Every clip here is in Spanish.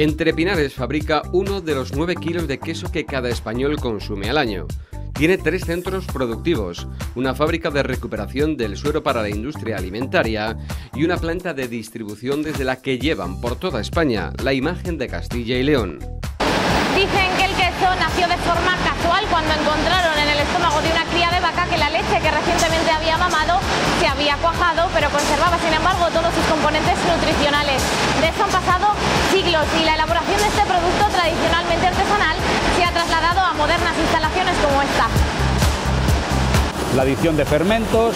Entrepinares fabrica uno de los 9 kilos de queso que cada español consume al año. Tiene 3 centros productivos, una fábrica de recuperación del suero para la industria alimentaria y una planta de distribución desde la que llevan por toda España la imagen de Castilla y León. Dicen que el queso nació de forma casual cuando encontraron en el estómago de una cría de vaca que la leche que recientemente había mamado se había cuajado, pero conservaba sin embargo todos sus componentes nutricionales. De eso han pasado siglos y la elaboración de este producto tradicionalmente artesanal se ha trasladado a modernas instalaciones como esta. La adición de fermentos,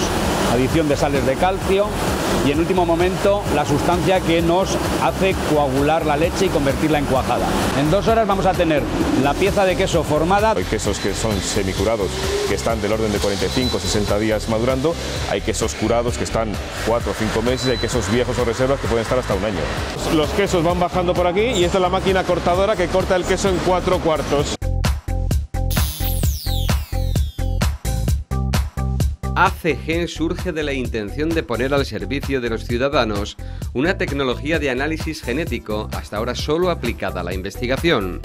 adición de sales de calcio y en último momento la sustancia que nos hace coagular la leche y convertirla en cuajada. En 2 horas vamos a tener la pieza de queso formada. Hay quesos que son semicurados, que están del orden de 45 o 60 días madurando. Hay quesos curados que están 4 o 5 meses y hay quesos viejos o reservas que pueden estar hasta 1 año. Los quesos van bajando por aquí y esta es la máquina cortadora que corta el queso en 4 cuartos. ACG surge de la intención de poner al servicio de los ciudadanos una tecnología de análisis genético hasta ahora solo aplicada a la investigación.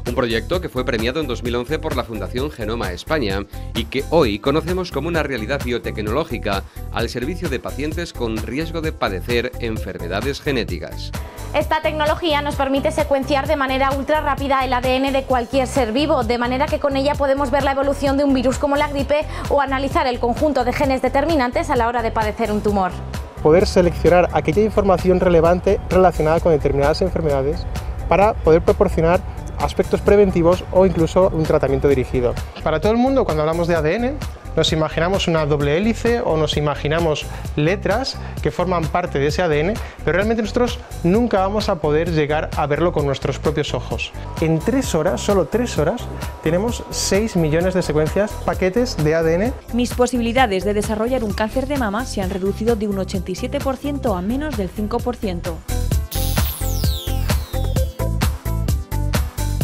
Un proyecto que fue premiado en 2011 por la Fundación Genoma España y que hoy conocemos como una realidad biotecnológica al servicio de pacientes con riesgo de padecer enfermedades genéticas. Esta tecnología nos permite secuenciar de manera ultra rápida el ADN de cualquier ser vivo, de manera que con ella podemos ver la evolución de un virus como la gripe o analizar el conjunto de genes determinantes a la hora de padecer un tumor. Poder seleccionar aquella información relevante relacionada con determinadas enfermedades para poder proporcionar aspectos preventivos o incluso un tratamiento dirigido. Para todo el mundo, cuando hablamos de ADN, nos imaginamos una doble hélice o nos imaginamos letras que forman parte de ese ADN, pero realmente nosotros nunca vamos a poder llegar a verlo con nuestros propios ojos. En 3 horas, solo 3 horas, tenemos 6 millones de secuencias, paquetes de ADN. Mis posibilidades de desarrollar un cáncer de mama se han reducido de un 87% a menos del 5%.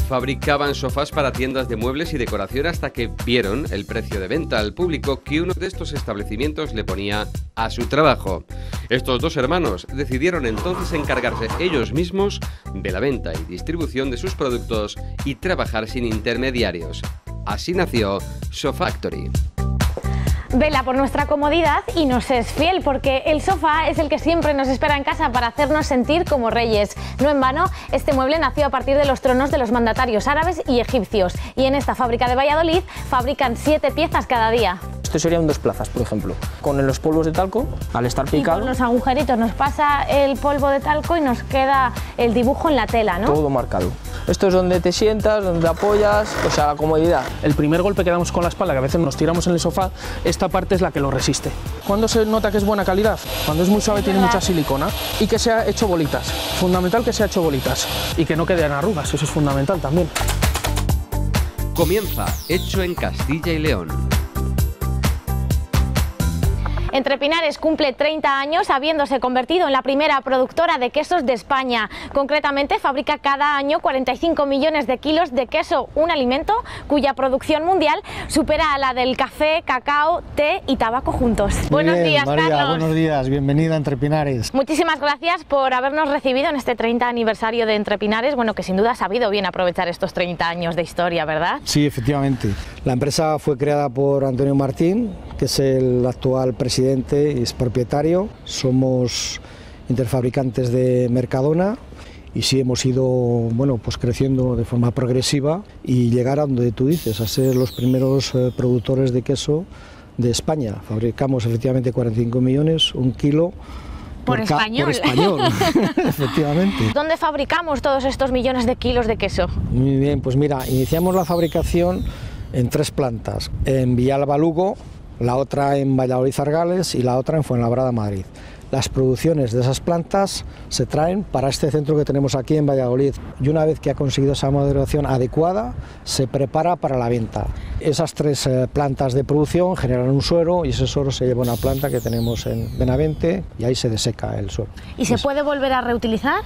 Fabricaban sofás para tiendas de muebles y decoración hasta que vieron el precio de venta al público que uno de estos establecimientos le ponía a su trabajo. Estos 2 hermanos decidieron entonces encargarse ellos mismos de la venta y distribución de sus productos y trabajar sin intermediarios. Así nació Sofactory. Vela por nuestra comodidad y nos es fiel porque el sofá es el que siempre nos espera en casa para hacernos sentir como reyes. No en vano, este mueble nació a partir de los tronos de los mandatarios árabes y egipcios y en esta fábrica de Valladolid fabrican 7 piezas cada día. Esto serían 2 plazas, por ejemplo, con los polvos de talco, al estar picado. Y con los agujeritos nos pasa el polvo de talco y nos queda el dibujo en la tela, ¿no? Todo marcado. Esto es donde te sientas, donde te apoyas, o sea, la comodidad. El primer golpe que damos con la espalda, que a veces nos tiramos en el sofá, esta parte es la que lo resiste. ¿Cuándo se nota que es buena calidad? Cuando es muy suave, tiene mucha silicona y que sea hecho bolitas. Fundamental que sea hecho bolitas y que no queden arrugas, eso es fundamental también. Comienza Hecho en Castilla y León. Entrepinares cumple 30 años habiéndose convertido en la primera productora de quesos de España. Concretamente fabrica cada año 45 millones de kilos de queso, un alimento cuya producción mundial supera a la del café, cacao, té y tabaco juntos. Buenos días, María, Carlos. Buenos días, bienvenida a Entrepinares. Muchísimas gracias por habernos recibido en este 30 aniversario de Entrepinares, bueno, que sin duda ha sabido bien aprovechar estos 30 años de historia, ¿verdad? Sí, efectivamente. La empresa fue creada por Antonio Martín, que es el actual presidente y es propietario. Somos interfabricantes de Mercadona y sí hemos ido, bueno, pues creciendo de forma progresiva y llegar a donde tú dices, a ser los primeros productores de queso de España. Fabricamos efectivamente 45 millones, 1 kilo. Por español, efectivamente. ¿Dónde fabricamos todos estos millones de kilos de queso? Muy bien, pues mira, iniciamos la fabricación en 3 plantas, en Villalba, Lugo, la otra en Valladolid, Argales y la otra en Fuenlabrada, Madrid. Las producciones de esas plantas se traen para este centro que tenemos aquí en Valladolid y una vez que ha conseguido esa maduración adecuada se prepara para la venta. Esas 3 plantas de producción generan un suero y ese suero se lleva a una planta que tenemos en Benavente y ahí se deseca el suero. ¿Y se puede volver a reutilizar?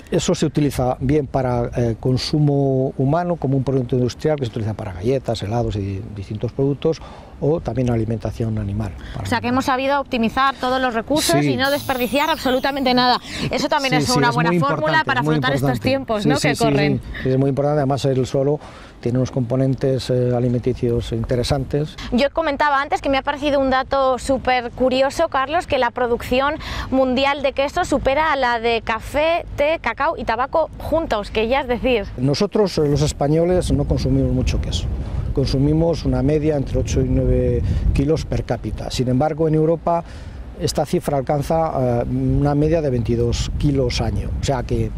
Eso se utiliza bien para consumo humano como un producto industrial que se utiliza para galletas, helados y distintos productos o también alimentación animal. O sea que hemos sabido optimizar todos los recursos y no desperdiciar absolutamente nada. Eso también es una buena fórmula para afrontar estos tiempos, ¿no? que corren. Sí, es muy importante. Además el suelo tiene unos componentes alimenticios interesantes. Yo comentaba antes que me ha parecido un dato súper curioso, Carlos, que la producción mundial de queso supera a la de café, té, cacao y tabaco juntos, que ya es decir. Nosotros los españoles no consumimos mucho queso. Consumimos una media entre 8 y 9 kilos per cápita. Sin embargo, en Europa esta cifra alcanza una media de 22 kilos año. O sea que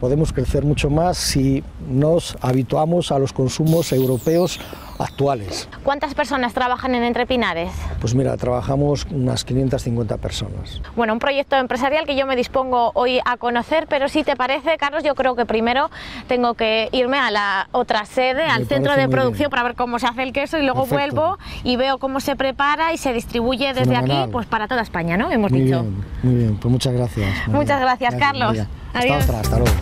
podemos crecer mucho más si nos habituamos a los consumos europeos actuales. ¿Cuántas personas trabajan en Entrepinares? Pues mira, trabajamos unas 550 personas. Bueno, un proyecto empresarial que yo me dispongo hoy a conocer, pero si te parece, Carlos, yo creo que primero tengo que irme a la otra sede, al centro de producción, para ver cómo se hace el queso, y luego vuelvo y veo cómo se prepara y se distribuye desde aquí pues para toda España, ¿no? Hemos dicho. Muy bien, pues muchas gracias. Muchas gracias, Carlos. María. Adiós. Hasta luego.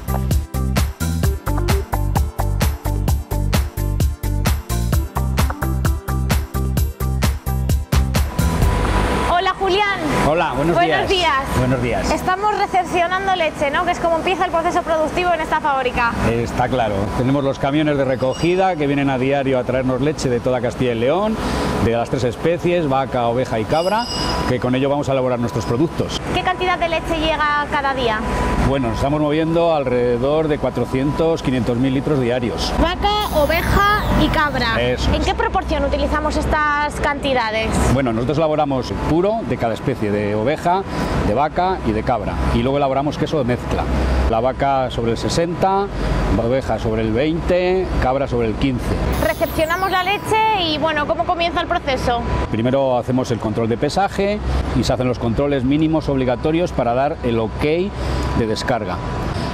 Julián. Hola, buenos días. Buenos días. Estamos recepcionando leche, ¿no? Que es como empieza el proceso productivo en esta fábrica. Está claro. Tenemos los camiones de recogida que vienen a diario a traernos leche de toda Castilla y León, de las 3 especies, vaca, oveja y cabra, que con ello vamos a elaborar nuestros productos. ¿Qué cantidad de leche llega cada día? Bueno, nos estamos moviendo alrededor de 400-500.000 litros diarios. Vaca, oveja y cabra. Eso es. ¿En qué proporción utilizamos estas cantidades? Bueno, nosotros elaboramos puro de cada especie, de oveja, de vaca y de cabra. Y luego elaboramos queso de mezcla. La vaca sobre el 60, oveja sobre el 20, cabra sobre el 15. Recepcionamos la leche y bueno, ¿cómo comienza el proceso? Primero hacemos el control de pesaje y se hacen los controles mínimos obligatorios para dar el ok de descarga,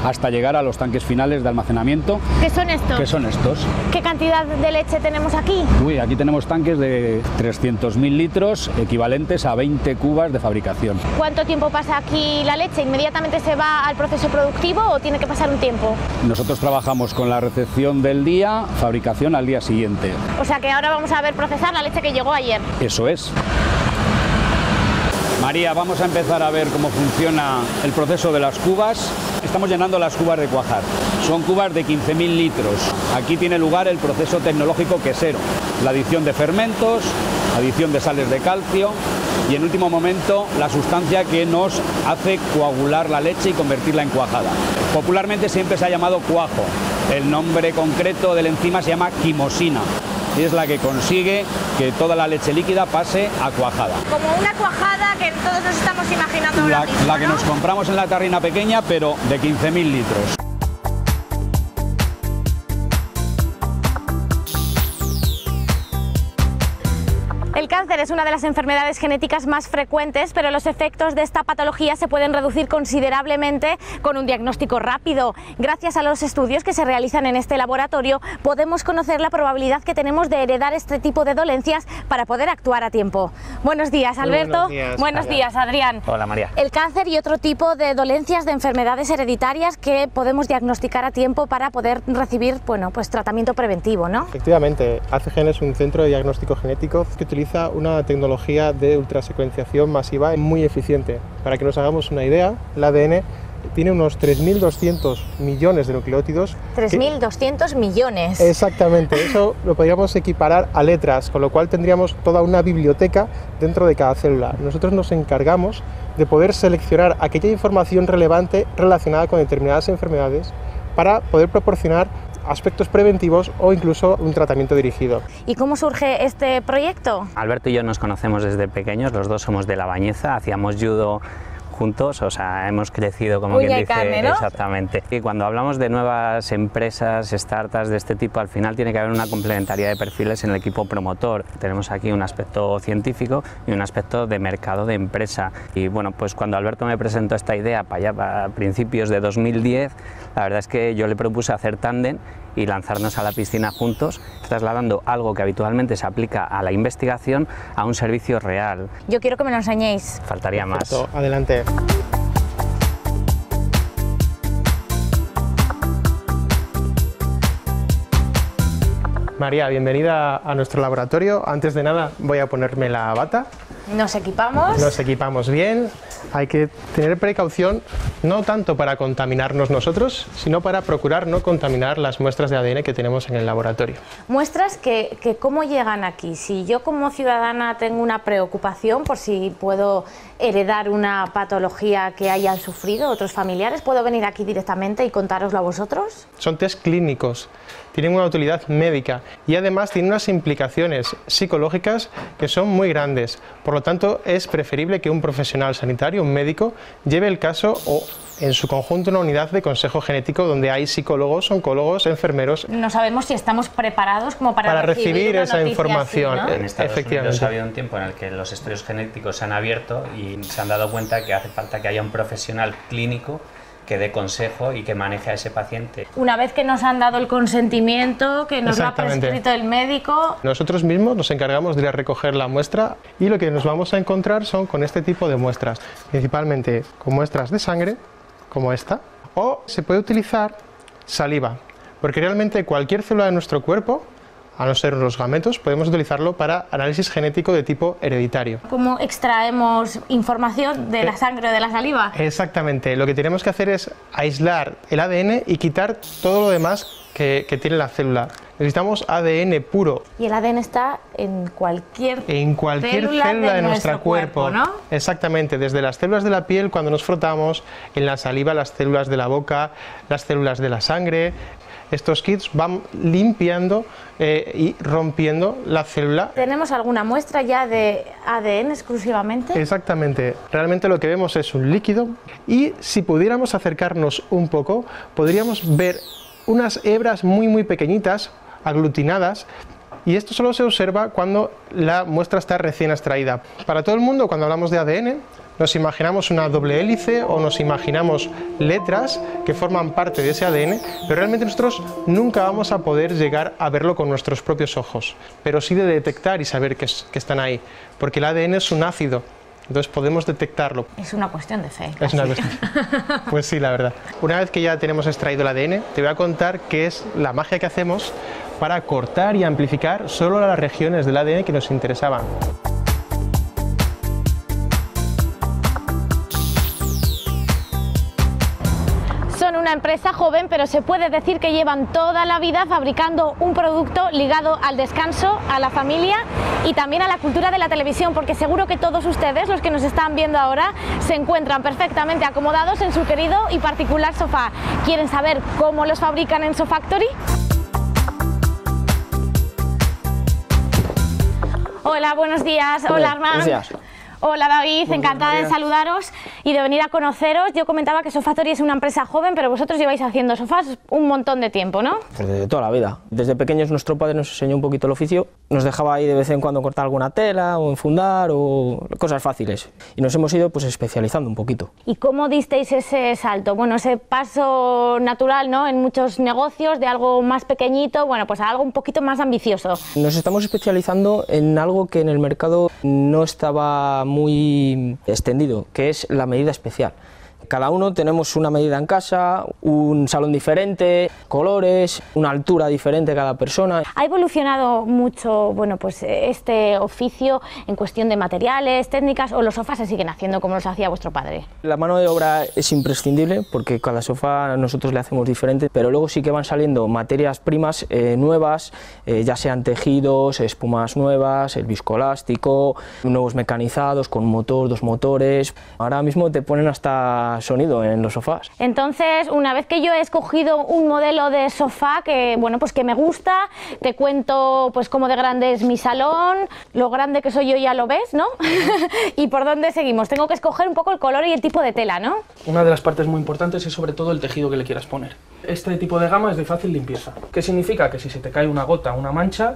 hasta llegar a los tanques finales de almacenamiento. ¿Qué son estos? ¿Qué son estos? ¿Qué cantidad de leche tenemos aquí? Uy, aquí tenemos tanques de 300.000 litros, equivalentes a 20 cubas de fabricación. ¿Cuánto tiempo pasa aquí la leche? ¿Inmediatamente se va al proceso productivo o tiene que pasar un tiempo? Nosotros trabajamos con la recepción del día, fabricación al día siguiente. O sea que ahora vamos a ver procesar la leche que llegó ayer. Eso es. María, vamos a empezar a ver cómo funciona el proceso de las cubas. Estamos llenando las cubas de cuajar. Son cubas de 15.000 litros. Aquí tiene lugar el proceso tecnológico quesero. La adición de fermentos, adición de sales de calcio y en último momento la sustancia que nos hace coagular la leche y convertirla en cuajada. Popularmente siempre se ha llamado cuajo. El nombre concreto de la enzima se llama quimosina. Y es la que consigue que toda la leche líquida pase a cuajada. Como una cuajada que todos nos estamos imaginando ahora mismo, la que ¿no? nos compramos en la tarrina pequeña, pero de 15.000 litros. El cáncer es una de las enfermedades genéticas más frecuentes, pero los efectos de esta patología se pueden reducir considerablemente con un diagnóstico rápido. Gracias a los estudios que se realizan en este laboratorio, podemos conocer la probabilidad que tenemos de heredar este tipo de dolencias para poder actuar a tiempo. Buenos días, Alberto. Buenos días, Adrián. Hola, María. El cáncer y otro tipo de dolencias, de enfermedades hereditarias que podemos diagnosticar a tiempo para poder recibir, bueno, pues tratamiento preventivo, ¿no? Efectivamente, ACGen es un centro de diagnóstico genético que utiliza una tecnología de ultrasecuenciación masiva muy eficiente. Para que nos hagamos una idea, el ADN tiene unos 3.200 millones de nucleótidos. 3.200 millones. Exactamente, eso lo podríamos equiparar a letras, con lo cual tendríamos toda una biblioteca dentro de cada célula. Nosotros nos encargamos de poder seleccionar aquella información relevante relacionada con determinadas enfermedades para poder proporcionar aspectos preventivos o incluso un tratamiento dirigido. ¿Y cómo surge este proyecto? Alberto y yo nos conocemos desde pequeños, los dos somos de La Bañeza, hacíamos judo juntos, o sea, hemos crecido como quien dice, carne, ¿no? Exactamente. Y cuando hablamos de nuevas empresas, startups de este tipo, al final tiene que haber una complementariedad de perfiles en el equipo promotor. Tenemos aquí un aspecto científico y un aspecto de mercado de empresa. Y bueno, pues cuando Alberto me presentó esta idea para allá, para principios de 2010, la verdad es que yo le propuse hacer tándem y lanzarnos a la piscina juntos, trasladando algo que habitualmente se aplica a la investigación a un servicio real. Yo quiero que me lo enseñéis. Faltaría más. Adelante. María, bienvenida a nuestro laboratorio. Antes de nada voy a ponerme la bata. Nos equipamos. Nos equipamos bien. Hay que tener precaución, no tanto para contaminarnos nosotros, sino para procurar no contaminar las muestras de ADN que tenemos en el laboratorio. Muestras que ¿cómo llegan aquí? Si yo como ciudadana tengo una preocupación por si puedo heredar una patología que hayan sufrido otros familiares, ¿puedo venir aquí directamente y contároslo a vosotros? Son test clínicos, tienen una utilidad médica y además tienen unas implicaciones psicológicas que son muy grandes. Por lo tanto, es preferible que un profesional sanitario, un médico, lleve el caso o en su conjunto una unidad de consejo genético donde hay psicólogos, oncólogos, enfermeros. No sabemos si estamos preparados como para recibir esa información. Así, ¿no? En Estados Unidos ha habido un tiempo en el que los estudios genéticos se han abierto y se han dado cuenta que hace falta que haya un profesional clínico que dé consejo y que maneje a ese paciente. Una vez que nos han dado el consentimiento, que nos lo ha prescrito el médico. Nosotros mismos nos encargamos de ir a recoger la muestra y lo que nos vamos a encontrar son con este tipo de muestras, principalmente con muestras de sangre, como esta, o se puede utilizar saliva, porque realmente cualquier célula de nuestro cuerpo, a no ser los gametos, podemos utilizarlo para análisis genético de tipo hereditario. ¿Cómo extraemos información de la sangre o de la saliva? Exactamente, lo que tenemos que hacer es aislar el ADN y quitar todo lo demás que tiene la célula. Necesitamos ADN puro. Y el ADN está en cualquier célula de nuestro cuerpo, ¿no? Exactamente, desde las células de la piel cuando nos frotamos, en la saliva, las células de la boca, las células de la sangre. Estos kits van limpiando y rompiendo la célula. ¿Tenemos alguna muestra ya de ADN exclusivamente? Exactamente. Realmente lo que vemos es un líquido y si pudiéramos acercarnos un poco, podríamos ver unas hebras muy pequeñitas, aglutinadas, y esto solo se observa cuando la muestra está recién extraída. Para todo el mundo, cuando hablamos de ADN, nos imaginamos una doble hélice o nos imaginamos letras que forman parte de ese ADN, pero realmente nosotros nunca vamos a poder llegar a verlo con nuestros propios ojos, pero sí de detectar y saber que están ahí, porque el ADN es un ácido, entonces podemos detectarlo. Es una cuestión de fe. Es una cuestión. Pues sí, la verdad. Una vez que ya tenemos extraído el ADN, te voy a contar qué es la magia que hacemos para cortar y amplificar solo las regiones del ADN que nos interesaban. Son una empresa joven, pero se puede decir que llevan toda la vida fabricando un producto ligado al descanso, a la familia y también a la cultura de la televisión, porque seguro que todos ustedes, los que nos están viendo ahora, se encuentran perfectamente acomodados en su querido y particular sofá. ¿Quieren saber cómo los fabrican en Sofactory? Hola, buenos días. Hola, Armand. Buenos días. Hola David, encantada de saludaros y de venir a conoceros. Yo comentaba que Sofactory es una empresa joven, pero vosotros lleváis haciendo sofás un montón de tiempo, ¿no? Pues de toda la vida. Desde pequeños nuestro padre nos enseñó un poquito el oficio. Nos dejaba ahí de vez en cuando cortar alguna tela o enfundar o cosas fáciles. Y nos hemos ido pues especializando un poquito. ¿Y cómo disteis ese salto? Bueno, ese paso natural, ¿no? En muchos negocios de algo más pequeñito, bueno, pues a algo un poquito más ambicioso. Nos estamos especializando en algo que en el mercado no estaba muy extendido, que es la medida especial. Cada uno tenemos una medida en casa, un salón diferente, colores, una altura diferente cada persona. Ha evolucionado mucho, bueno, pues este oficio en cuestión de materiales, técnicas, o los sofás se siguen haciendo como los hacía vuestro padre. La mano de obra es imprescindible porque cada sofá nosotros le hacemos diferente, pero luego sí que van saliendo materias primas nuevas, ya sean tejidos, espumas nuevas, el viscoelástico, nuevos mecanizados con un motor, 2 motores. Ahora mismo te ponen hasta sonido en los sofás. Entonces, una vez que yo he escogido un modelo de sofá que, bueno, pues que me gusta, te cuento pues cómo de grande es mi salón, lo grande que soy yo ya lo ves, ¿no? ¿Y por dónde seguimos? Tengo que escoger un poco el color y el tipo de tela, ¿no? Una de las partes muy importantes es sobre todo el tejido que le quieras poner. Este tipo de gama es de fácil limpieza. ¿Qué significa? Que si se te cae una gota, una mancha,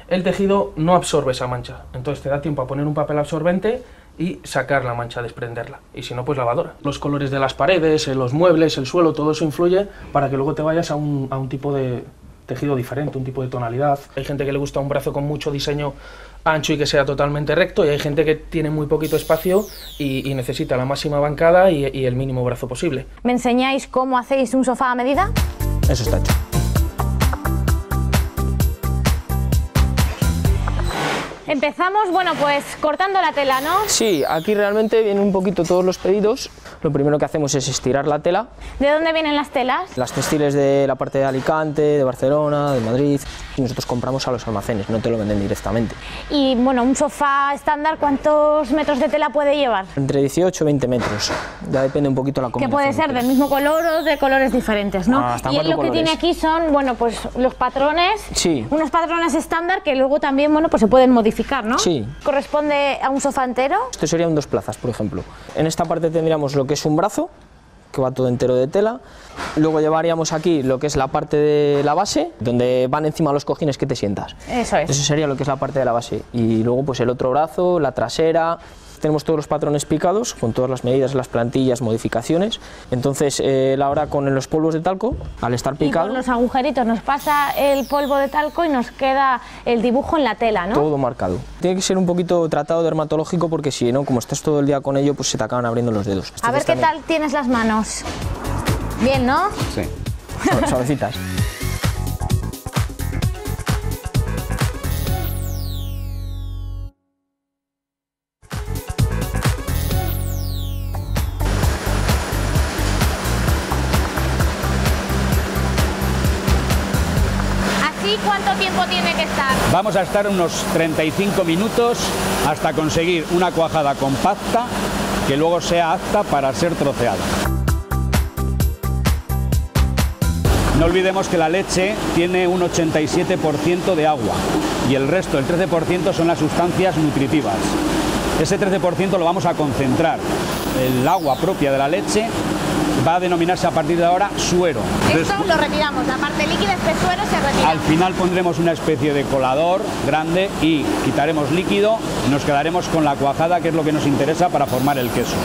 el tejido no absorbe esa mancha. Entonces te da tiempo a poner un papel absorbente y sacar la mancha, desprenderla, y si no, pues lavadora. Los colores de las paredes, los muebles, el suelo, todo eso influye para que luego te vayas a un tipo de tejido diferente, un tipo de tonalidad. Hay gente que le gusta un brazo con mucho diseño ancho y que sea totalmente recto, y hay gente que tiene muy poquito espacio y necesita la máxima bancada y el mínimo brazo posible. ¿Me enseñáis cómo hacéis un sofá a medida? Eso está hecho. Empezamos, bueno, pues cortando la tela, ¿no? Sí, aquí realmente vienen un poquito todos los pedidos. Lo primero que hacemos es estirar la tela. ¿De dónde vienen las telas? Las textiles de la parte de Alicante, de Barcelona, de Madrid. Nosotros compramos a los almacenes, no te lo venden directamente. Y bueno, un sofá estándar, ¿cuántos metros de tela puede llevar? Entre 18 y 20 metros, ya depende un poquito de la combinación. Que puede ser del mismo color o de colores diferentes, ¿no? Hasta y lo que tiene aquí son, bueno, pues los patrones, sí, unos patrones estándar que luego también, bueno, pues se pueden modificar, ¿no? Sí. ¿Corresponde a un sofá entero? Esto serían 2 plazas, por ejemplo. En esta parte tendríamos lo que es un brazo, que va todo entero de tela. Luego llevaríamos aquí lo que es la parte de la base, donde van encima los cojines que te sientas. Eso es. Eso sería lo que es la parte de la base. Y luego pues el otro brazo, la trasera. Tenemos todos los patrones picados, con todas las medidas, las plantillas, modificaciones. Entonces, ahora con los polvos de talco, al estar picado... Y por los agujeritos nos pasa el polvo de talco y nos queda el dibujo en la tela, ¿no? Todo marcado. Tiene que ser un poquito tratado dermatológico porque si no, como estás todo el día con ello, pues se te acaban abriendo los dedos. A ver qué tal tienes las manos. Bien, ¿no? Sí. Suavecitas. ¿Cuánto tiempo tiene que estar? Vamos a estar unos 35 minutos hasta conseguir una cuajada compacta que luego sea apta para ser troceada. No olvidemos que la leche tiene un 87% de agua y el resto, el 13%, son las sustancias nutritivas. Ese 13% lo vamos a concentrar. El agua propia de la leche va a denominarse a partir de ahora suero. Esto lo retiramos, la parte líquida, este suero se retira. Al final pondremos una especie de colador grande y quitaremos líquido y nos quedaremos con la cuajada, que es lo que nos interesa para formar el queso.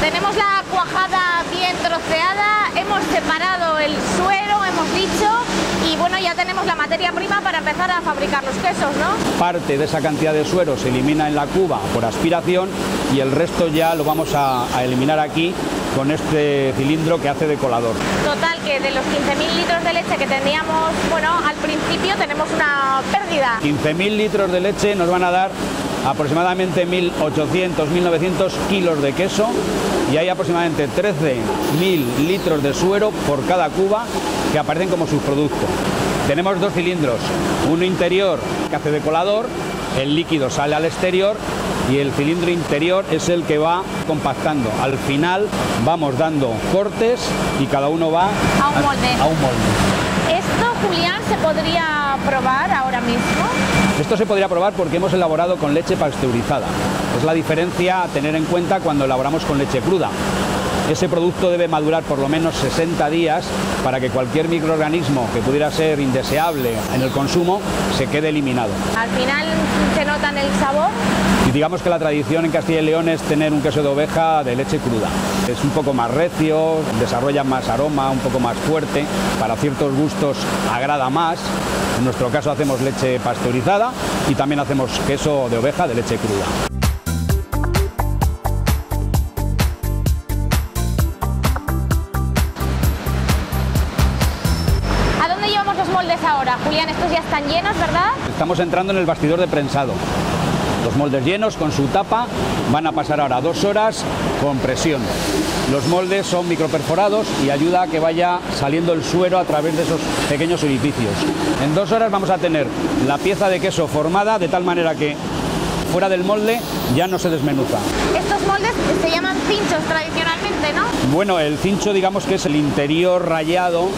Tenemos la cuajada bien troceada, hemos separado el suero, hemos dicho, y bueno, ya tenemos la materia prima para empezar a fabricar los quesos, ¿no? Parte de esa cantidad de suero se elimina en la cuba por aspiración y el resto ya lo vamos a eliminar aquí con este cilindro que hace de colador. Total, que de los 15.000 litros de leche que teníamos, bueno, al principio tenemos una pérdida. 15.000 litros de leche nos van a dar aproximadamente 1.800, 1.900 kilos de queso y hay aproximadamente 13.000 litros de suero por cada cuba que aparecen como subproducto. Tenemos 2 cilindros, uno interior que hace de colador, el líquido sale al exterior y el cilindro interior es el que va compactando. Al final vamos dando cortes y cada uno va a un molde. ¿Esto, Julián, se podría probar ahora mismo? Esto se podría probar porque hemos elaborado con leche pasteurizada. Es la diferencia a tener en cuenta cuando elaboramos con leche cruda. Ese producto debe madurar por lo menos 60 días para que cualquier microorganismo que pudiera ser indeseable en el consumo se quede eliminado. Al final se nota en el sabor. Y digamos que la tradición en Castilla y León es tener un queso de oveja de leche cruda. Es un poco más recio, desarrolla más aroma, un poco más fuerte, para ciertos gustos agrada más. En nuestro caso hacemos leche pasteurizada y también hacemos queso de oveja de leche cruda. Ahora, Julián, estos ya están llenos, ¿verdad? Estamos entrando en el bastidor de prensado. Los moldes llenos con su tapa van a pasar ahora 2 horas con presión. Los moldes son microperforados y ayuda a que vaya saliendo el suero a través de esos pequeños orificios. En 2 horas vamos a tener la pieza de queso formada de tal manera que fuera del molde ya no se desmenuza. Estos moldes se llaman cinchos tradicionalmente, ¿no? Bueno, el cincho digamos que es el interior rayado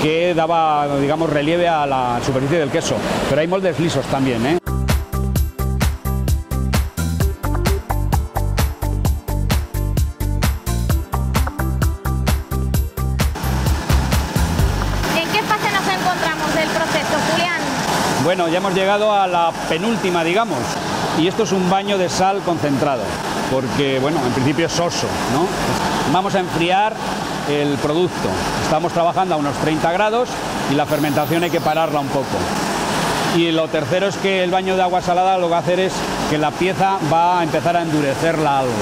que daba, digamos, relieve a la superficie del queso, pero hay moldes lisos también, ¿eh? ¿En qué fase nos encontramos del proceso, Julián? Bueno, ya hemos llegado a la penúltima, digamos, y esto es un baño de sal concentrado, porque, bueno, en principio es soso, ¿no? Vamos a enfriar el producto. Estamos trabajando a unos 30 grados y la fermentación hay que pararla un poco. Y lo tercero es que el baño de agua salada lo que va a hacer es que la pieza va a empezar a endurecerla algo.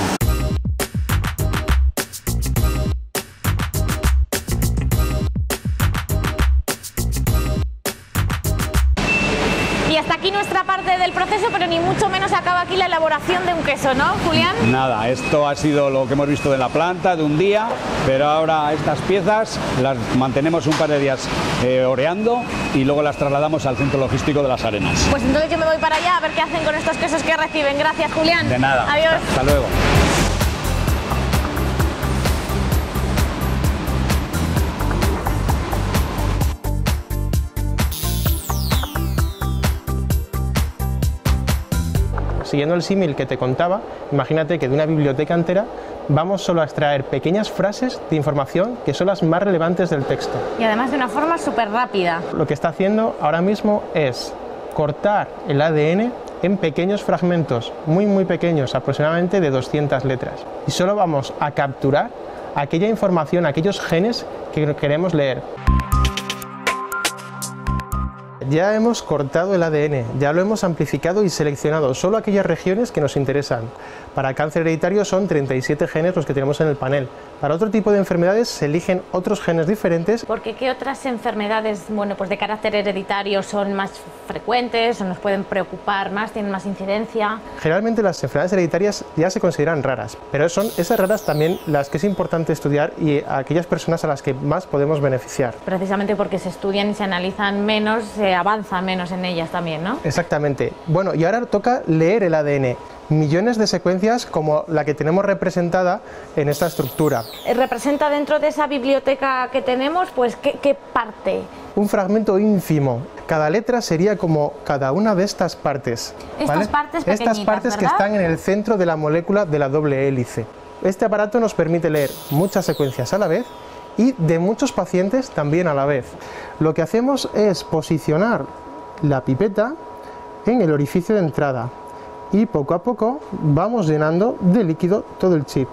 Y hasta aquí nuestra parte del proceso, pero ni mucho menos acaba aquí la elaboración de un queso, ¿no, Julián? Nada, esto ha sido lo que hemos visto de la planta de un día, pero ahora estas piezas las mantenemos un par de días oreando y luego las trasladamos al centro logístico de Las Arenas. Pues entonces yo me voy para allá a ver qué hacen con estos quesos que reciben. Gracias, Julián. De nada. Adiós. Hasta luego. Siguiendo el símil que te contaba, imagínate que de una biblioteca entera vamos solo a extraer pequeñas frases de información que son las más relevantes del texto. Y además de una forma súper rápida. Lo que está haciendo ahora mismo es cortar el ADN en pequeños fragmentos, muy pequeños, aproximadamente de 200 letras. Y solo vamos a capturar aquella información, aquellos genes que queremos leer. Ya hemos cortado el ADN, ya lo hemos amplificado y seleccionado solo aquellas regiones que nos interesan. Para el cáncer hereditario son 37 genes los que tenemos en el panel. Para otro tipo de enfermedades se eligen otros genes diferentes. Porque ¿qué otras enfermedades, bueno, pues de carácter hereditario son más frecuentes o nos pueden preocupar más, tienen más incidencia? Generalmente las enfermedades hereditarias ya se consideran raras, pero son esas raras también las que es importante estudiar y a aquellas personas a las que más podemos beneficiar. Precisamente porque se estudian y se analizan menos, se avanza menos en ellas también, ¿no? Exactamente. Bueno, y ahora toca leer el ADN. Millones de secuencias como la que tenemos representada en esta estructura. ¿Representa dentro de esa biblioteca que tenemos, pues qué parte? Un fragmento ínfimo. Cada letra sería como cada una de estas partes. Estas partes pequeñitas, estas partes que ¿verdad? están en el centro de la molécula de la doble hélice. Este aparato nos permite leer muchas secuencias a la vez y de muchos pacientes también a la vez. Lo que hacemos es posicionar la pipeta en el orificio de entrada y poco a poco vamos llenando de líquido todo el chip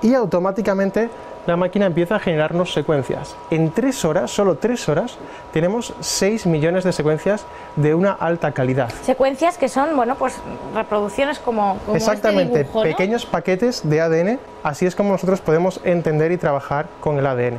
y automáticamente la máquina empieza a generarnos secuencias. En 3 horas, solo 3 horas, tenemos 6 millones de secuencias de una alta calidad. Secuencias que son, bueno, pues reproducciones como exactamente, este dibujo, ¿no? Pequeños paquetes de ADN, así es como nosotros podemos entender y trabajar con el ADN.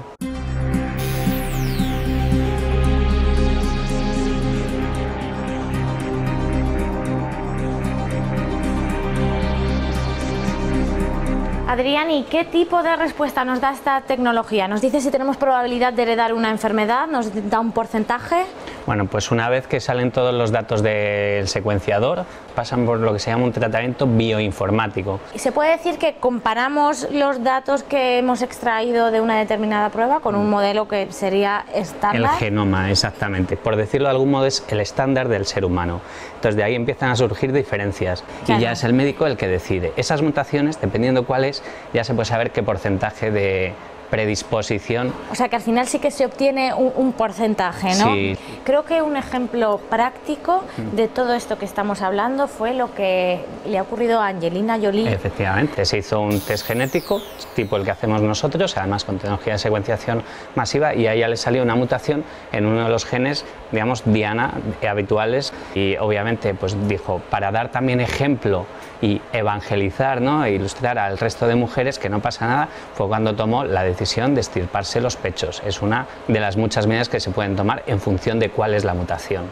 Adrián, ¿y qué tipo de respuesta nos da esta tecnología? ¿Nos dice si tenemos probabilidad de heredar una enfermedad? ¿Nos da un porcentaje? Bueno, pues una vez que salen todos los datos del secuenciador, pasan por lo que se llama un tratamiento bioinformático. ¿Y se puede decir que comparamos los datos que hemos extraído de una determinada prueba con un modelo que sería estándar? El genoma, exactamente. Por decirlo de algún modo, es el estándar del ser humano. Entonces, de ahí empiezan a surgir diferencias. Claro. Y ya es el médico el que decide. Esas mutaciones, dependiendo cuáles, ya se puede saber qué porcentaje de predisposición. O sea que al final sí que se obtiene un porcentaje, ¿no? Sí. Creo que un ejemplo práctico de todo esto que estamos hablando fue lo que le ha ocurrido a Angelina Jolie. Efectivamente, se hizo un test genético, tipo el que hacemos nosotros, además con tecnología de secuenciación masiva, y a ella le salió una mutación en uno de los genes, digamos, diana, habituales, y obviamente pues dijo, para dar también ejemplo y evangelizar, ¿no?, e ilustrar al resto de mujeres que no pasa nada, fue cuando tomó la decisión de extirparse los pechos. Es una de las muchas medidas que se pueden tomar en función de cuál es la mutación.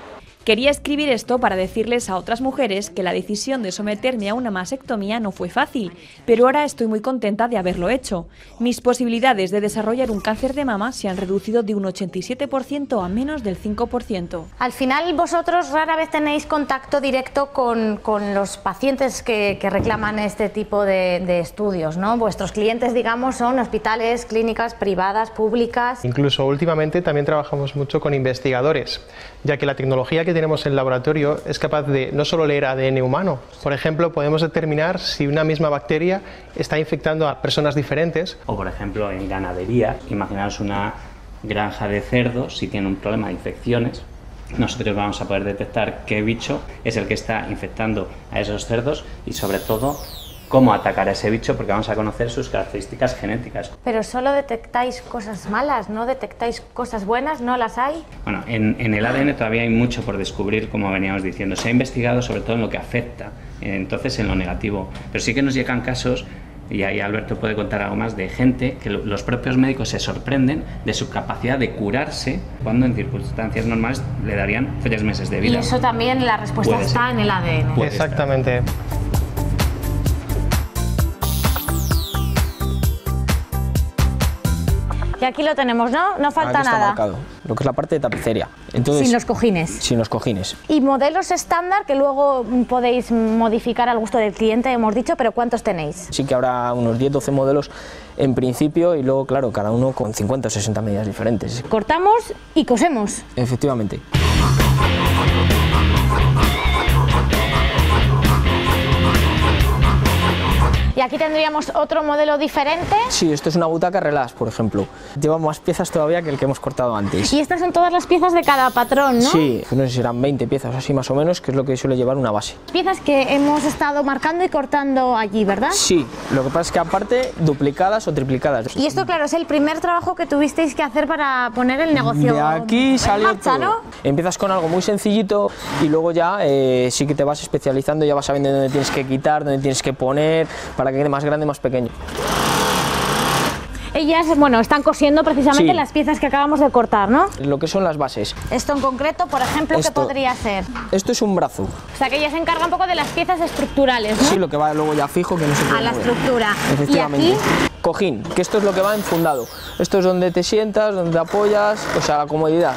Quería escribir esto para decirles a otras mujeres que la decisión de someterme a una mastectomía no fue fácil, pero ahora estoy muy contenta de haberlo hecho. Mis posibilidades de desarrollar un cáncer de mama se han reducido de un 87% a menos del 5%. Al final vosotros rara vez tenéis contacto directo con los pacientes que reclaman este tipo de estudios, ¿no? Vuestros clientes, digamos, son hospitales, clínicas privadas, públicas. Incluso últimamente también trabajamos mucho con investigadores, ya que la tecnología que tenemos en el laboratorio es capaz de no solo leer ADN humano. Por ejemplo, podemos determinar si una misma bacteria está infectando a personas diferentes. O por ejemplo en ganadería, imaginaos una granja de cerdos, si tiene un problema de infecciones, nosotros vamos a poder detectar qué bicho es el que está infectando a esos cerdos y sobre todo cómo atacar a ese bicho, porque vamos a conocer sus características genéticas. Pero solo detectáis cosas malas, ¿no detectáis cosas buenas? ¿No las hay? Bueno, en el ADN todavía hay mucho por descubrir, como veníamos diciendo. Se ha investigado sobre todo en lo que afecta, entonces en lo negativo. Pero sí que nos llegan casos Y ahí Alberto puede contar algo más de gente que los propios médicos se sorprenden de su capacidad de curarse cuando en circunstancias normales le darían 3 meses de vida. Y eso también, la respuesta está en el ADN. Exactamente. Y aquí lo tenemos, ¿no? No falta aquí está nada. marcado, lo que es la parte de tapicería. Entonces, Sin los cojines. Sin los cojines. Y modelos estándar que luego podéis modificar al gusto del cliente, hemos dicho, pero ¿cuántos tenéis? Sí que habrá unos 10-12 modelos en principio y luego, claro, cada uno con 50 o 60 medidas diferentes. Cortamos y cosemos. Efectivamente. Y aquí tendríamos otro modelo diferente. Sí, esto es una butaca relax, por ejemplo. Lleva más piezas todavía que el que hemos cortado antes. Y estas son todas las piezas de cada patrón, ¿no? Sí, no sé si serán 20 piezas así más o menos, que es lo que suele llevar una base. Piezas que hemos estado marcando y cortando allí, ¿verdad? Sí, lo que pasa es que aparte duplicadas o triplicadas. Y esto, claro, es el primer trabajo que tuvisteis que hacer para poner el negocio de aquí salió en marcha, todo. ¿no? Empiezas con algo muy sencillito y luego ya sí que te vas especializando, ya vas sabiendo dónde tienes que quitar, dónde tienes que poner, para que quede más grande, más pequeño. Ellas, bueno, están cosiendo precisamente Sí. las piezas que acabamos de cortar, ¿no? Lo que son las bases. Esto en concreto, por ejemplo, ¿qué Esto. podría ser? Esto es un brazo. O sea, que ella se encarga un poco de las piezas estructurales, ¿no? Sí, lo que va luego ya fijo, que no se puede A la mover. estructura. Y Efectivamente. aquí, Cojín, que esto es lo que va enfundado. Esto es donde te sientas, donde te apoyas, o sea, la comodidad.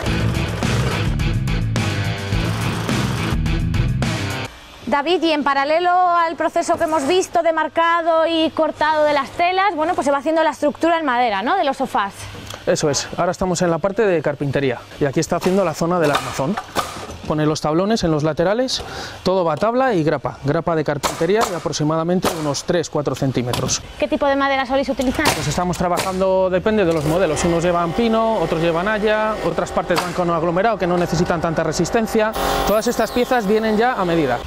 David, y en paralelo al proceso que hemos visto de marcado y cortado de las telas, bueno, pues se va haciendo la estructura en madera, ¿no? De los sofás. Eso es, ahora estamos en la parte de carpintería y aquí está haciendo la zona del armazón. Pone los tablones en los laterales, todo va a tabla y grapa de carpintería de aproximadamente unos 3-4 centímetros. ¿Qué tipo de madera soléis utilizar? Pues estamos trabajando, depende de los modelos, unos llevan pino, otros llevan haya, otras partes van con aglomerado que no necesitan tanta resistencia. Todas estas piezas vienen ya a medida.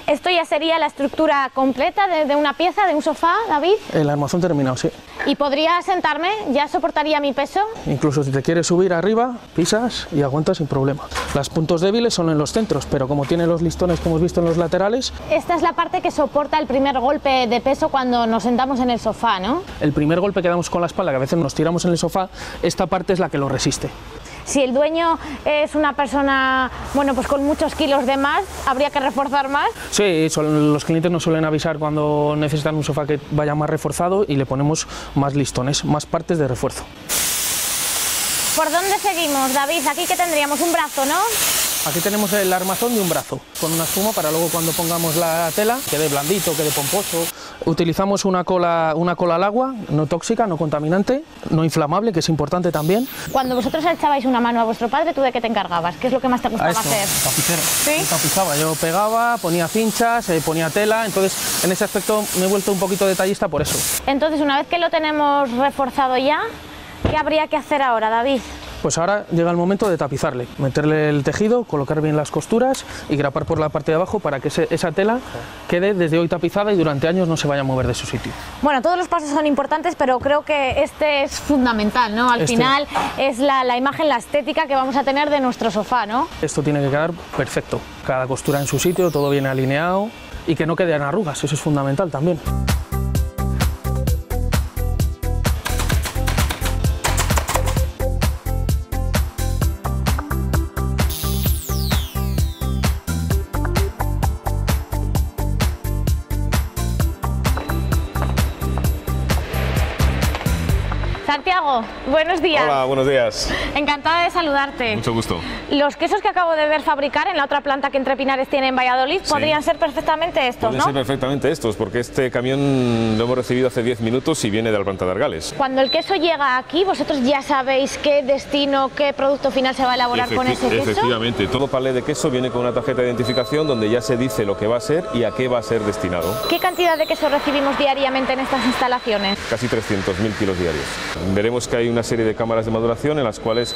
Esto ya sería la estructura completa de una pieza, de un sofá, David. El armazón terminado, sí. ¿Y podría sentarme? ¿Ya soportaría mi peso? Incluso si te quieres subir arriba, pisas y aguantas sin problema. Los puntos débiles son en los centros, pero como tiene los listones que hemos visto en los laterales... Esta es la parte que soporta el primer golpe de peso cuando nos sentamos en el sofá, ¿no? El primer golpe que damos con la espalda, que a veces nos tiramos en el sofá, esta parte es la que lo resiste. Si el dueño es una persona, bueno, pues con muchos kilos de más, ¿habría que reforzar más? Sí, los clientes nos suelen avisar cuando necesitan un sofá que vaya más reforzado y le ponemos más listones, más partes de refuerzo. ¿Por dónde seguimos, David? Aquí que tendríamos un brazo, ¿no? Aquí tenemos el armazón de un brazo, con una espuma para luego cuando pongamos la tela, quede blandito, quede pomposo. Utilizamos una cola al agua, no tóxica, no contaminante, no inflamable, que es importante también. Cuando vosotros echabais una mano a vuestro padre, ¿tú de qué te encargabas? ¿Qué es lo que más te gustaba hacer? Tapicero. ¿Sí? Yo tapizaba, yo pegaba, ponía cinchas, ponía tela, entonces en ese aspecto me he vuelto un poquito detallista por eso. Entonces, una vez que lo tenemos reforzado ya, ¿qué habría que hacer ahora, David? Pues ahora llega el momento de tapizarle, meterle el tejido, colocar bien las costuras y grapar por la parte de abajo para que esa tela quede desde hoy tapizada y durante años no se vaya a mover de su sitio. Bueno, todos los pasos son importantes, pero creo que este es fundamental, ¿no? Al final es la imagen, la estética que vamos a tener de nuestro sofá, ¿no? Esto tiene que quedar perfecto, cada costura en su sitio, todo bien alineado y que no queden arrugas, eso es fundamental también. Santiago, buenos días. Hola, buenos días. Encantada de saludarte. Mucho gusto. Los quesos que acabo de ver fabricar en la otra planta que Entre Pinares tiene en Valladolid podrían ser perfectamente estos, Pueden ¿no? ser perfectamente estos, porque este camión lo hemos recibido hace 10 minutos y viene de la planta de Argales. Cuando el queso llega aquí, ¿vosotros ya sabéis qué destino, qué producto final se va a elaborar con ese queso? Efectivamente, todo palé de queso viene con una tarjeta de identificación donde ya se dice lo que va a ser y a qué va a ser destinado. ¿Qué cantidad de queso recibimos diariamente en estas instalaciones? Casi 300.000 kilos diarios. Veremos que hay una serie de cámaras de maduración en las cuales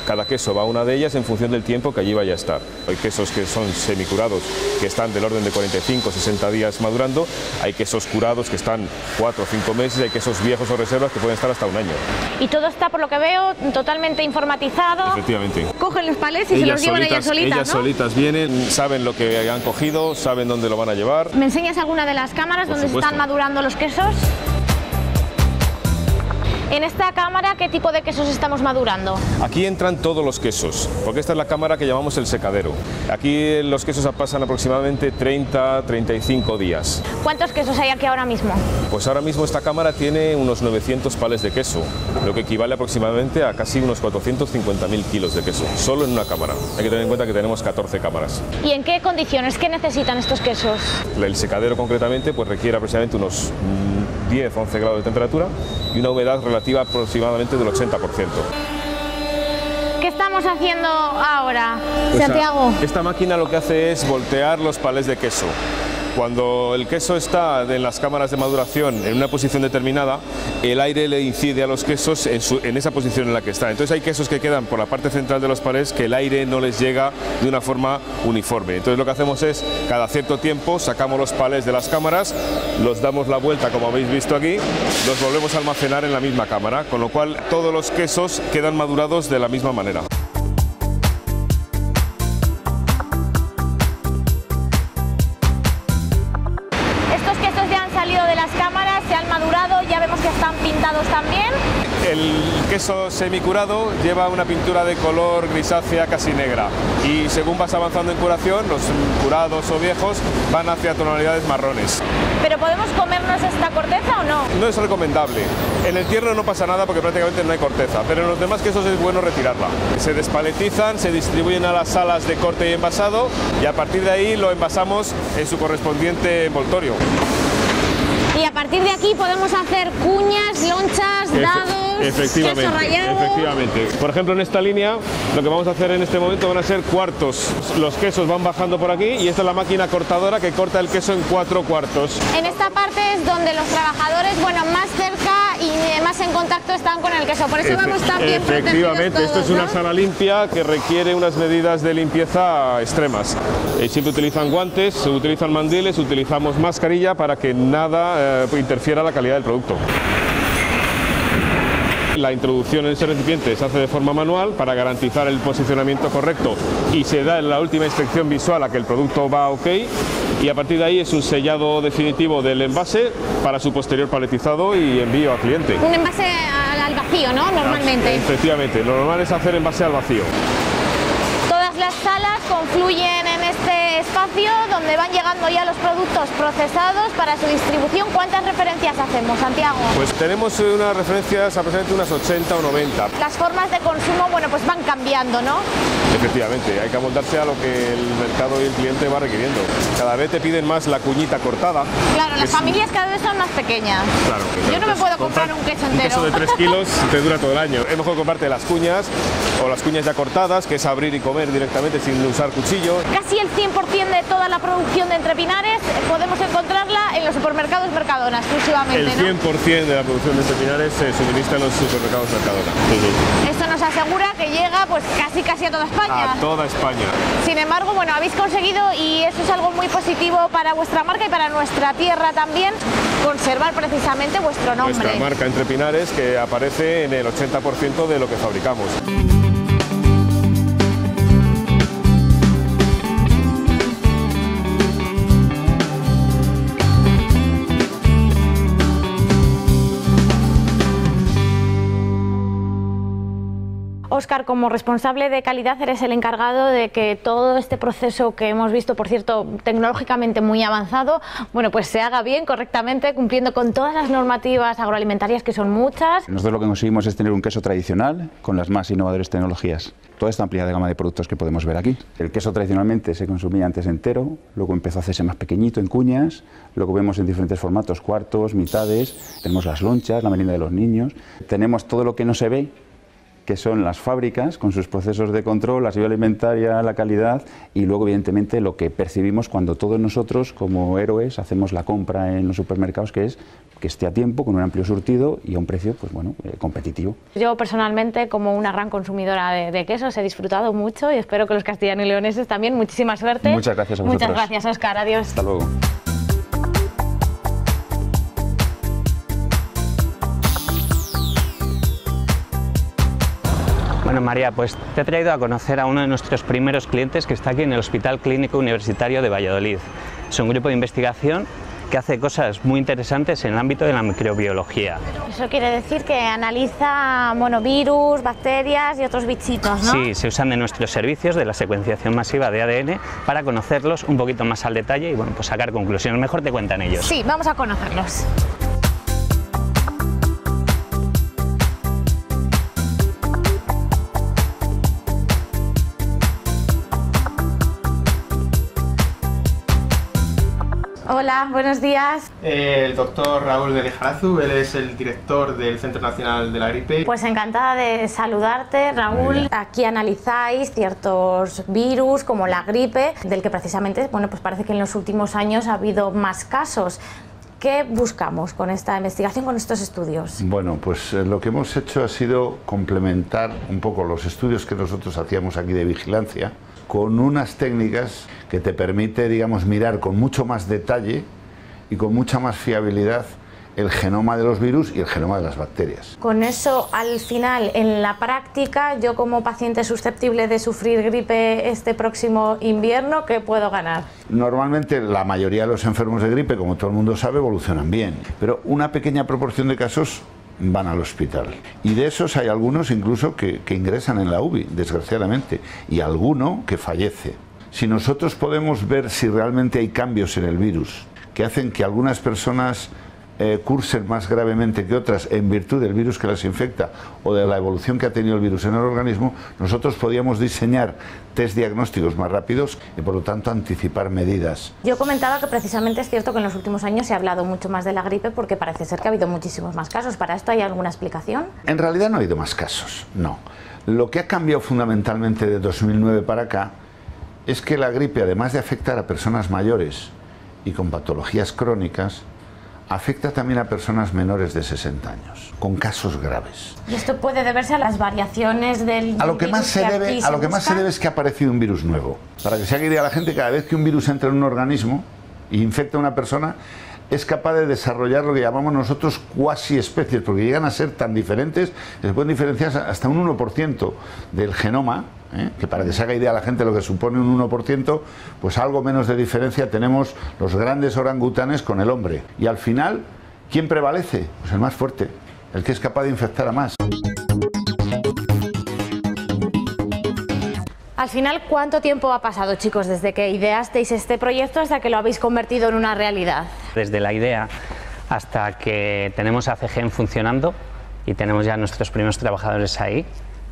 cada queso va a una de ellas en función del tiempo que allí vaya a estar. Hay quesos que son semicurados, que están del orden de 45 o 60 días madurando, hay quesos curados que están 4 o 5 meses, hay quesos viejos o reservas que pueden estar hasta un año. Y todo está, por lo que veo, totalmente informatizado. Efectivamente. Cogen los palés y se los llevan ellas solitas, Ellas ¿no? solitas vienen, saben lo que han cogido, saben dónde lo van a llevar. ¿Me enseñas alguna de las cámaras donde se están madurando los quesos? En esta cámara, ¿qué tipo de quesos estamos madurando? Aquí entran todos los quesos, porque esta es la cámara que llamamos el secadero. Aquí los quesos pasan aproximadamente 30-35 días. ¿Cuántos quesos hay aquí ahora mismo? Pues ahora mismo esta cámara tiene unos 900 palés de queso, lo que equivale aproximadamente a casi unos 450.000 kilos de queso, solo en una cámara. Hay que tener en cuenta que tenemos 14 cámaras. ¿Y en qué condiciones? ¿Qué necesitan estos quesos? El secadero concretamente pues requiere aproximadamente unos 10-11 grados de temperatura y una humedad relativa aproximadamente del 80%. ¿Qué estamos haciendo ahora, Santiago? Esta máquina lo que hace es voltear los palés de queso. Cuando el queso está en las cámaras de maduración en una posición determinada, el aire le incide a los quesos en esa posición en la que está. Entonces hay quesos que quedan por la parte central de los palés que el aire no les llega de una forma uniforme. Entonces lo que hacemos es, cada cierto tiempo, sacamos los palés de las cámaras, los damos la vuelta como habéis visto aquí, los volvemos a almacenar en la misma cámara, con lo cual todos los quesos quedan madurados de la misma manera. De las cámaras, se han madurado, ya vemos que están pintados también. El queso semicurado lleva una pintura de color grisácea casi negra y según vas avanzando en curación, los curados o viejos van hacia tonalidades marrones. ¿Pero podemos comernos esta corteza o no? No es recomendable. En el tierno no pasa nada porque prácticamente no hay corteza, pero en los demás quesos es bueno retirarla. Se despaletizan, se distribuyen a las salas de corte y envasado y a partir de ahí lo envasamos en su correspondiente envoltorio. Y a partir de aquí podemos hacer cuñas, lonchas, dados, queso rallado. Efectivamente. Por ejemplo, en esta línea lo que vamos a hacer en este momento van a ser cuartos. Los quesos van bajando por aquí y esta es la máquina cortadora que corta el queso en 4 cuartos. En esta parte es donde los trabajadores, bueno, más cerca y más en contacto están con el queso. Por eso vamos tan bien protegidos. Efectivamente, esto es una ¿no? sala limpia que requiere unas medidas de limpieza extremas. Siempre utilizan guantes, se utilizan mandiles, utilizamos mascarilla para que nada interfiera la calidad del producto. La introducción en ese recipiente se hace de forma manual para garantizar el posicionamiento correcto y se da en la última inspección visual a que el producto va ok y a partir de ahí es un sellado definitivo del envase para su posterior paletizado y envío al cliente. Un envase al vacío, ¿no? Normalmente. Efectivamente, lo normal es hacer envase al vacío. Todas las salas confluyen en este espacio donde van llegando ya los productos procesados para su distribución. ¿Cuántas referencias hacemos, Santiago? Pues tenemos unas referencias aproximadamente unas 80 o 90. Las formas de consumo, bueno, pues van cambiando, ¿no? Efectivamente, hay que amoldarse a lo que el mercado y el cliente va requiriendo. Cada vez te piden más la cuñita cortada. Claro, las familias cada vez son más pequeñas. Claro. Yo no me puedo comprar un queso entero. Un queso de 3 kilos te dura todo el año. Es mejor comprarte las cuñas o las cuñas ya cortadas, que es abrir y comer directamente sin usar cuchillo. Casi el 100% de toda la producción de Entre Pinares podemos encontrarla en los supermercados Mercadona exclusivamente, El 100% de la producción de Entre Pinares se suministra en los supermercados Mercadona. Esto nos asegura que llega pues casi a toda España. A toda España. Sin embargo, bueno, habéis conseguido, y eso es algo muy positivo para vuestra marca y para nuestra tierra también, conservar precisamente vuestro nombre. Nuestra marca Entre Pinares, que aparece en el 80% de lo que fabricamos. Óscar, como responsable de calidad eres el encargado de que todo este proceso que hemos visto, por cierto, tecnológicamente muy avanzado, bueno, pues se haga bien, correctamente, cumpliendo con todas las normativas agroalimentarias, que son muchas. Nosotros lo que conseguimos es tener un queso tradicional con las más innovadoras tecnologías. Toda esta amplia gama de productos que podemos ver aquí. El queso tradicionalmente se consumía antes entero, luego empezó a hacerse más pequeñito en cuñas, luego vemos en diferentes formatos, cuartos, mitades, tenemos las lonchas, la merienda de los niños, tenemos todo lo que no se ve, que son las fábricas con sus procesos de control, la seguridad alimentaria, la calidad y luego evidentemente lo que percibimos cuando todos nosotros como héroes hacemos la compra en los supermercados, que es que esté a tiempo, con un amplio surtido y a un precio pues, bueno, competitivo. Yo personalmente, como una gran consumidora de quesos, he disfrutado mucho y espero que los castellanos y leoneses también. Muchísima suerte. Muchas gracias a vosotros. Muchas gracias, Óscar. Adiós. Hasta luego. Bueno, María, pues te he traído a conocer a uno de nuestros primeros clientes que está aquí en el Hospital Clínico Universitario de Valladolid. Es un grupo de investigación que hace cosas muy interesantes en el ámbito de la microbiología. Eso quiere decir que analiza virus, bacterias y otros bichitos, ¿no? Sí, se usan de nuestros servicios de la secuenciación masiva de ADN para conocerlos un poquito más al detalle y bueno, pues sacar conclusiones. Mejor te cuentan ellos. Sí, vamos a conocerlos. Hola, buenos días. El doctor Raúl de Lejarazu, él es el director del Centro Nacional de la Gripe. Pues encantada de saludarte, Raúl. Aquí analizáis ciertos virus como la gripe, del que precisamente, bueno, pues parece que en los últimos años ha habido más casos. ¿Qué buscamos con esta investigación, con estos estudios? Bueno, pues lo que hemos hecho ha sido complementar un poco los estudios que nosotros hacíamos aquí de vigilancia con unas técnicas que te permite, digamos, mirar con mucho más detalle y con mucha más fiabilidad el genoma de los virus y el genoma de las bacterias. Con eso, al final, en la práctica, yo como paciente susceptible de sufrir gripe este próximo invierno, ¿qué puedo ganar? Normalmente la mayoría de los enfermos de gripe, como todo el mundo sabe, evolucionan bien, pero una pequeña proporción de casos van al hospital. Y de esos hay algunos incluso que ingresan en la UBI, desgraciadamente, y alguno que fallece. Si nosotros podemos ver si realmente hay cambios en el virus que hacen que algunas personas cursen más gravemente que otras en virtud del virus que las infecta o de la evolución que ha tenido el virus en el organismo, nosotros podíamos diseñar test diagnósticos más rápidos y por lo tanto anticipar medidas. Yo comentaba que precisamente es cierto que en los últimos años se ha hablado mucho más de la gripe porque parece ser que ha habido muchísimos más casos. ¿Para esto hay alguna explicación? En realidad no ha habido más casos, no. Lo que ha cambiado fundamentalmente de 2009 para acá es que la gripe, además de afectar a personas mayores y con patologías crónicas, afecta también a personas menores de 60 años, con casos graves. ¿Y esto puede deberse a las variaciones del A lo que más se debe es que ha aparecido un virus nuevo. Para que se haga idea la gente, cada vez que un virus entra en un organismo e infecta a una persona, es capaz de desarrollar lo que llamamos nosotros cuasi especies, porque llegan a ser tan diferentes que se pueden diferenciar hasta un 1% del genoma, que para que se haga idea la gente lo que supone un 1%, pues algo menos de diferencia tenemos los grandes orangutanes con el hombre. Y al final, ¿quién prevalece? Pues el más fuerte, el que es capaz de infectar a más. Al final, ¿cuánto tiempo ha pasado, chicos, desde que ideasteis este proyecto hasta que lo habéis convertido en una realidad? Desde la idea hasta que tenemos a CGEN funcionando y tenemos ya nuestros primeros trabajadores ahí,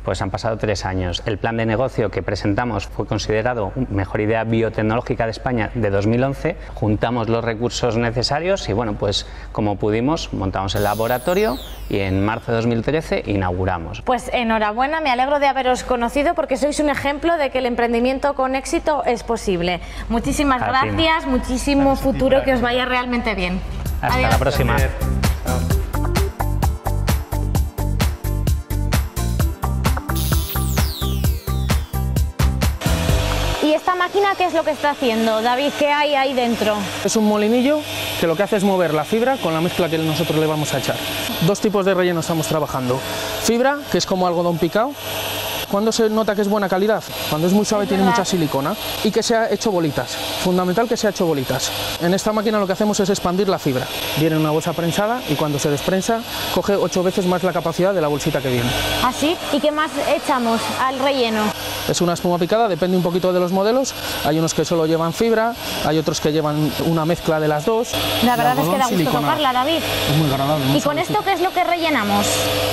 pues han pasado 3 años. El plan de negocio que presentamos fue considerado mejor idea biotecnológica de España de 2011. Juntamos los recursos necesarios y bueno, pues como pudimos montamos el laboratorio y en marzo de 2013 inauguramos. Pues enhorabuena, me alegro de haberos conocido porque sois un ejemplo de que el emprendimiento con éxito es posible. Muchísimas gracias, muchísimo futuro, que os vaya realmente bien. Hasta Adiós. la próxima. ¿Y esta máquina qué es lo que está haciendo? David, ¿qué hay ahí dentro? Es un molinillo que lo que hace es mover la fibra con la mezcla que nosotros le vamos a echar. 2 tipos de relleno estamos trabajando. Fibra, que es como algodón picado. ¿Cuándo se nota que es buena calidad? Cuando es muy suave, tiene mucha silicona y que sea hecho bolitas. Fundamental que sea hecho bolitas. En esta máquina lo que hacemos es expandir la fibra. Viene en una bolsa prensada y cuando se desprensa coge 8 veces más la capacidad de la bolsita que viene. ¿Ah, sí? ¿Y qué más echamos al relleno? Es una espuma picada, depende un poquito de los modelos. Hay unos que solo llevan fibra, hay otros que llevan una mezcla de las dos. La verdad es que da gusto tocarla, David. Es muy agradable. ¿Y con esto qué es lo que rellenamos?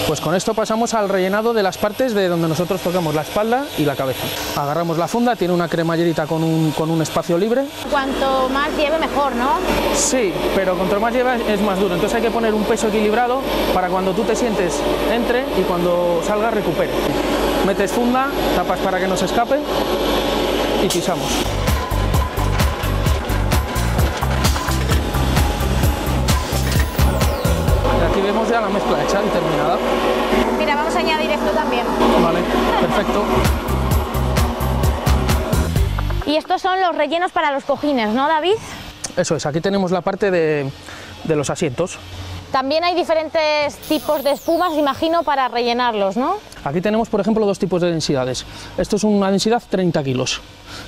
Pues con esto pasamos al rellenado de las partes de donde nosotros tocamos la espalda y la cabeza. Agarramos la funda, tiene una cremallerita con un espacio libre. Cuanto más lleve mejor, ¿no? Sí, pero cuanto más lleva es más duro, entonces hay que poner un peso equilibrado para cuando tú te sientes entre y cuando salga recupere. Metes funda, tapas para que no se escape y pisamos. vemos ya la mezcla hecha y terminada. Mira, vamos a añadir esto también. Vale, perfecto. Y estos son los rellenos para los cojines, ¿no, David? Eso es, aquí tenemos la parte de los asientos. También hay diferentes tipos de espumas, imagino, para rellenarlos, ¿no? Aquí tenemos, por ejemplo, dos tipos de densidades. Esto es una densidad 30 kilos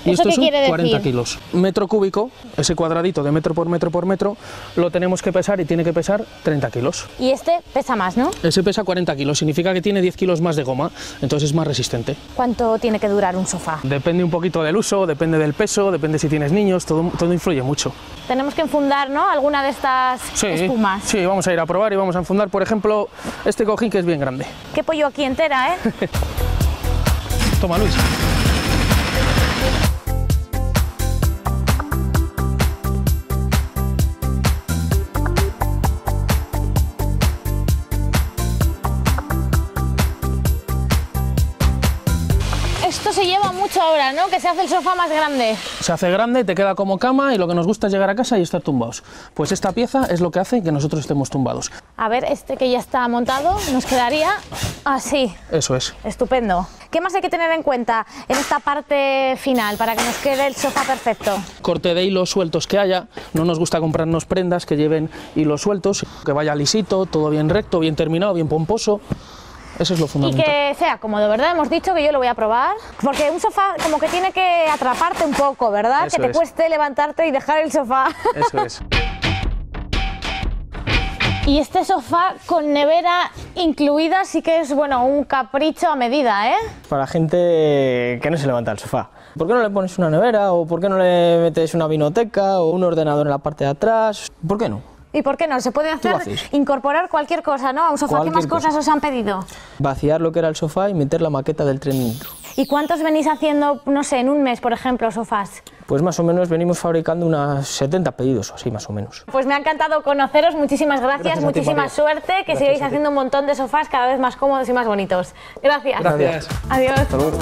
y esto es un 40 kilos. Metro cúbico, ese cuadradito de metro por metro por metro, lo tenemos que pesar y tiene que pesar 30 kilos. Y este pesa más, ¿no? Ese pesa 40 kilos, significa que tiene 10 kilos más de goma, entonces es más resistente. ¿Cuánto tiene que durar un sofá? Depende un poquito del uso, depende del peso, depende si tienes niños, todo influye mucho. Tenemos que enfundar, ¿no?, alguna de estas espumas. Sí, vamos a ir a probar y vamos a enfundar, por ejemplo, este cojín que es bien grande. Qué pollo aquí entera, ¿eh? Toma, Luis. Esto se lleva mucho ahora, ¿no?, que se hace el sofá más grande. Se hace grande, te queda como cama y lo que nos gusta es llegar a casa y estar tumbados. Pues esta pieza es lo que hace que nosotros estemos tumbados. A ver, este que ya está montado nos quedaría así. Eso es. Estupendo. ¿Qué más hay que tener en cuenta en esta parte final para que nos quede el sofá perfecto? Corte de hilos sueltos que haya. No nos gusta comprarnos prendas que lleven hilos sueltos, que vaya lisito, todo bien recto, bien terminado, bien pomposo. Eso es lo fundamental. Y que sea cómodo, ¿verdad? Hemos dicho que yo lo voy a probar. Porque un sofá como que tiene que atraparte un poco, ¿verdad? Eso que te cueste levantarte y dejar el sofá. Eso es. Y este sofá con nevera incluida sí que es, bueno, un capricho a medida, ¿eh? Para gente que no se levanta el sofá. ¿Por qué no le pones una nevera? ¿O por qué no le metes una vinoteca o un ordenador en la parte de atrás? ¿Por qué no? ¿Y por qué no? Se puede hacer, incorporar cualquier cosa, ¿no? A un sofá. ¿Qué más cosas os han pedido? Vaciar lo que era el sofá y meter la maqueta del tren dentro. ¿Y cuántos venís haciendo, no sé, en un mes, por ejemplo, sofás? Pues más o menos venimos fabricando unas 70 pedidos o así, más o menos. Pues me ha encantado conoceros, muchísimas gracias, muchísima suerte, que sigáis haciendo un montón de sofás cada vez más cómodos y más bonitos. Gracias. Gracias. Adiós. Hasta luego.